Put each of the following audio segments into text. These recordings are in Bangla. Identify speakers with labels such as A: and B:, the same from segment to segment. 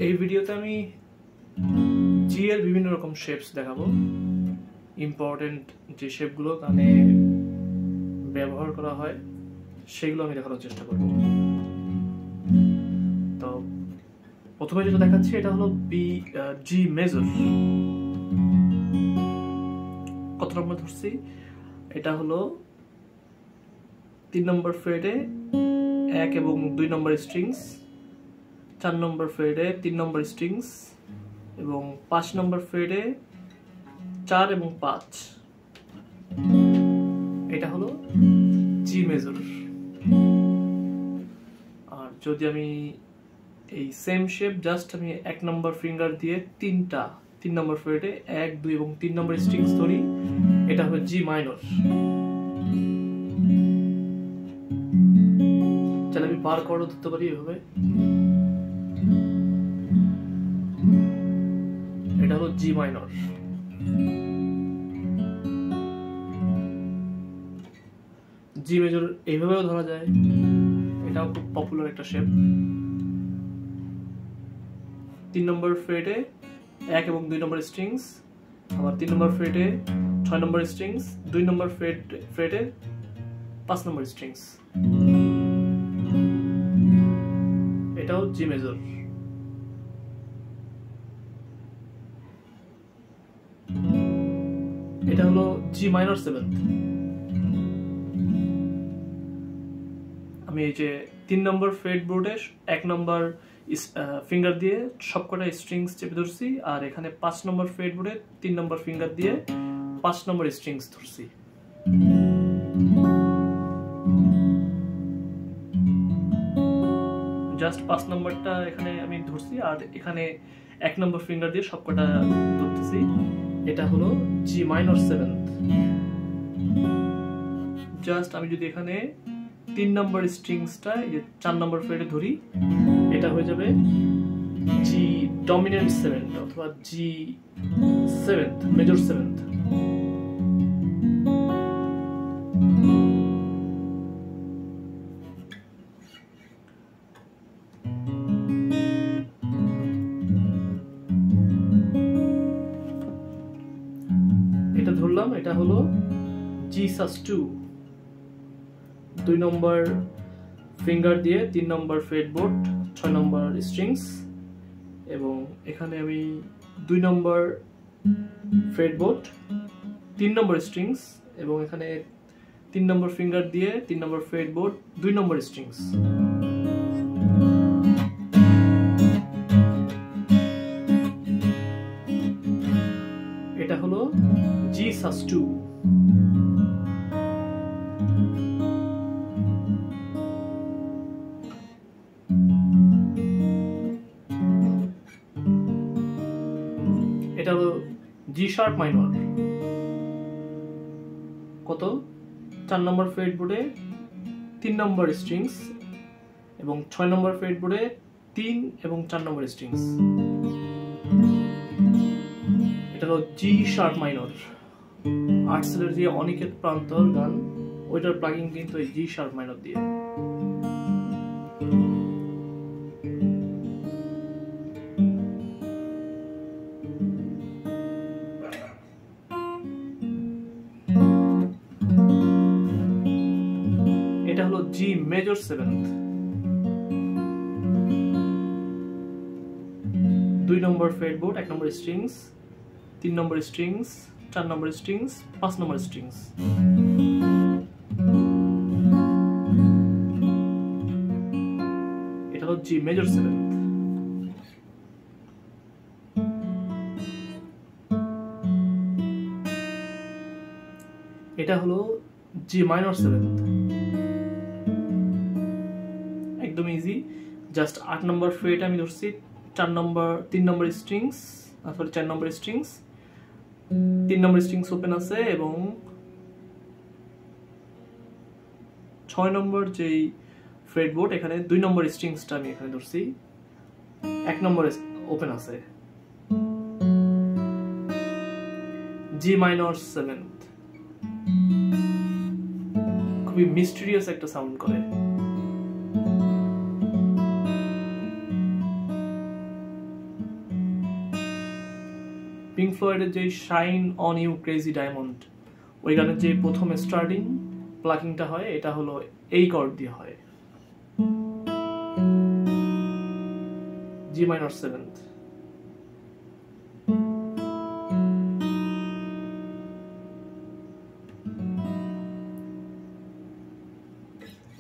A: এই ভিডিওতে আমি জি এর বিভিন্ন রকম শেপস দেখাবো, ইম্পর্টেন্ট যে শেপগুলো গানে ব্যবহার করা হয় সেগুলো আমি দেখানোর চেষ্টা করব। তো প্রথমে যেটা দেখাচ্ছি এটা হলো জি মেজর। কত নম্বর ধরছি? এটা হলো 3 নম্বর ফ্রেডে 1 এবং 2 নম্বর স্ট্রিংস, 4 নম্বর ফ্রেডে 3 নম্বর স্ট্রিংস এবং 5 নম্বর ফ্রেডে 4 এবং 5। এটা হলো জি মেজর। আর যদি আমি এই সেম শেপ জাস্ট আমি 1 নম্বর ফিঙ্গার দিয়ে 3 নম্বর ফ্রেডে 1, 2 এবং 3 নম্বর স্ট্রিংস ধরি, এটা হবে জি মাইনর। তাহলে আমি বার কর্ড ধরতে পারি এভাবে। এটা হলো জি মাইনর। জি মেজর এইভাবেও ধরা যায়, এটাও খুব পপুলার একটা শেপ। 3 নম্বর ফ্রেডে 1 এবং 2 নম্বর স্ট্রিংস, আবার 3 নম্বর ফ্রেডে 6 নম্বর স্ট্রিংস, 2 নম্বর ফ্রেডে 5 নম্বর স্ট্রিংস, এটাও জি মেজর। এটা হলো জি মাইনর 7th। আমি এই যে 3 নম্বর ফ্রেডবোর্ডে 1 নম্বর ফিঙ্গার দিয়ে সবকটা স্ট্রিংস চেপে ধরছি, আর এখানে 5 নম্বর ফ্রেডবোর্ডে 3 নম্বর ফিঙ্গার দিয়ে 5 নম্বর স্ট্রিংস ধরছি। জাস্ট 5 নম্বরটা এখানে আমি ধরছি, আর এখানে 1 নম্বর ফিঙ্গার দিয়ে সবকটা ধরতেছি। এটা হলো জি মাইনর 7th। জাস্ট আমি যদি এখানে 3 নম্বর স্ট্রিংসটা এই যে 4 নম্বর ফ্রেডে ধরি, এটা হয়ে যাবে জি ডমিনেন্ট 7th অথবা জি 7th, মেজর 7th। এটা ধরলাম, এটা হলো জি সাস2। 2 নম্বর ফিঙ্গার দিয়ে 3 নম্বর ফ্রেডবোর্ড 6 নম্বর স্ট্রিংস, এবং এখানে আমি 2 নম্বর ফ্রেডবোর্ড 3 নম্বর স্ট্রিংস, এবং এখানে 3 নম্বর ফিঙ্গার দিয়ে 3 নম্বর ফ্রেডবোর্ড 2 নম্বর স্ট্রিংস। এটা হলো জি সাস2। এটা হলো জি শার্প মাইনর। কত? 4 নম্বর ফ্রেডবোর্ডে 3 নম্বর স্ট্রিংস এবং 6 নম্বর ফ্রেডবোর্ডে 3 এবং 4 নম্বর স্ট্রিংস। এটা হলো জি শার্প মাইনর। আর্টসেলের যে অনিকেত প্রান্তর গান, ওইটার প্লাগিং কিন্তু এই জি শার্প মাইনর দিয়ে। এটা হলো জি মেজর 7th। 2 নম্বর ফ্রেডবোর্ড 1 নম্বর স্ট্রিংস, 3 নম্বর স্ট্রিংস, 4 নম্বর স্ট্রিংস, 5 নম্বর স্ট্রিংস। এটা হলো জি মেজর 7th। এটা হলো জি মাইনর 7th। একদম ইজি, জাস্ট 8 নম্বর ফ্রেড আমি ধরছি, 3 নম্বর স্ট্রিংস, সরি 4 নম্বর স্ট্রিংস, 3 নম্বর স্ট্রিংস ওপেন আছে, এবং 6 নম্বর যেই ফ্রেডবোর্ড এখানে 2 নম্বর স্ট্রিংসটা আমি এখানে ধরছি, 1 নম্বর ওপেন আছে। জি মাইনর 7th। খুবই মিস্টেরিয়াস একটা সাউন্ড করে। পিঙ্ক ফ্লয়েডের যে shine on you crazy diamond, ওই গানের যে প্রথমে স্টার্টিং প্লাকিংটা হয়, এটা হলো এই কর্ড দিয়ে হয়, জি মাইনর সেভেন্থ।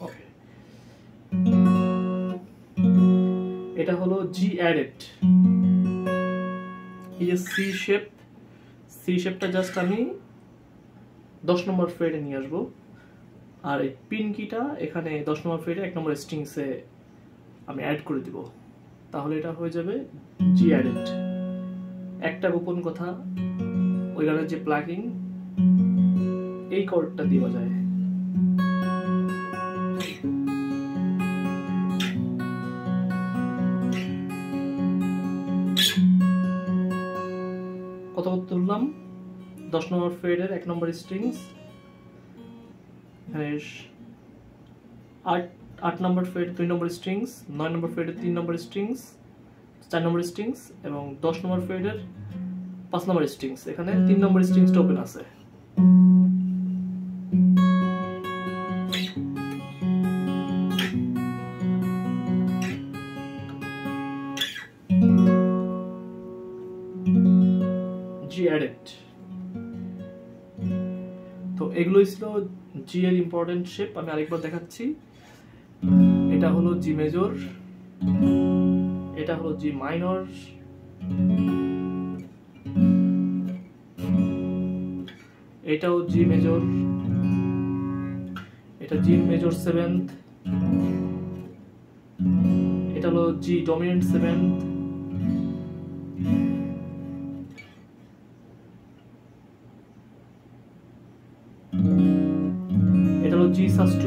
A: ওকে, এটা হলো জি অ্যাডেড। এই যে সি শেপটা জাস্ট আমি 10 নম্বর ফ্রেডে নিয়ে আসবো, আর এই পিন কিটা এখানে 10 নম্বর ফ্রেডে 1 নম্বর স্ট্রিংসে আমি অ্যাড করে দিব, তাহলে এটা হয়ে যাবে জি অ্যাডেড। একটা গোপন কথা, ওই গানের যে প্লাকিং এই কর্ডটা দেওয়া যায়। কত তুললাম, 10 নম্বর ফ্রেডের 1 নম্বর স্ট্রিংস, এখানে 8 নম্বর ফ্রেড 2 নম্বর স্ট্রিংস, 9 নম্বর ফ্রেডের 3 নম্বর স্ট্রিংস, 4 নম্বর স্ট্রিংস, এবং 10 নম্বর ফ্রেডের 5 নম্বর স্ট্রিংস। এখানে 3 নম্বর স্ট্রিংসটা ওপেন আছে। জি অ্যাডেড। তো এগুলোই ছিল জি এর ইম্পর্টেন্ট শেপ। আমি আরেকবার দেখাচ্ছি। এটা হলো জি মেজর, এটা হলো জি মাইনর, এটাও জি মেজর, এটা জি মেজর সেভেন্থ, এটা হলো জি ডমিনেন্ট সেভেন্থ, এটা হলো জি সাস2,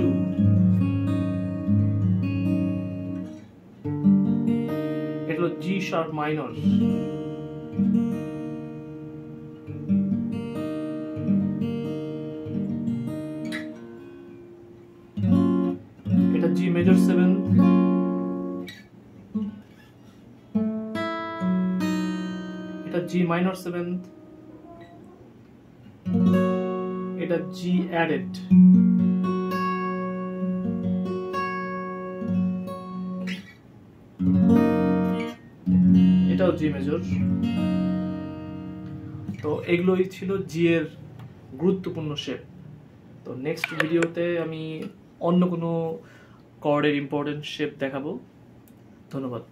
A: এটা হলো জি শার্প মাইনর, এটা জি মেজর সেভেন্থ, এটা জি মাইনর সেভেন্থ, এটা জি অ্যাডেড, এটাও জি মেজর। তো এগুলোই ছিল জি এর গুরুত্বপূর্ণ শেপ। তো নেক্সট ভিডিওতে আমি অন্য কোনো কর্ডের ইম্পর্টেন্ট শেপ দেখাবো। ধন্যবাদ।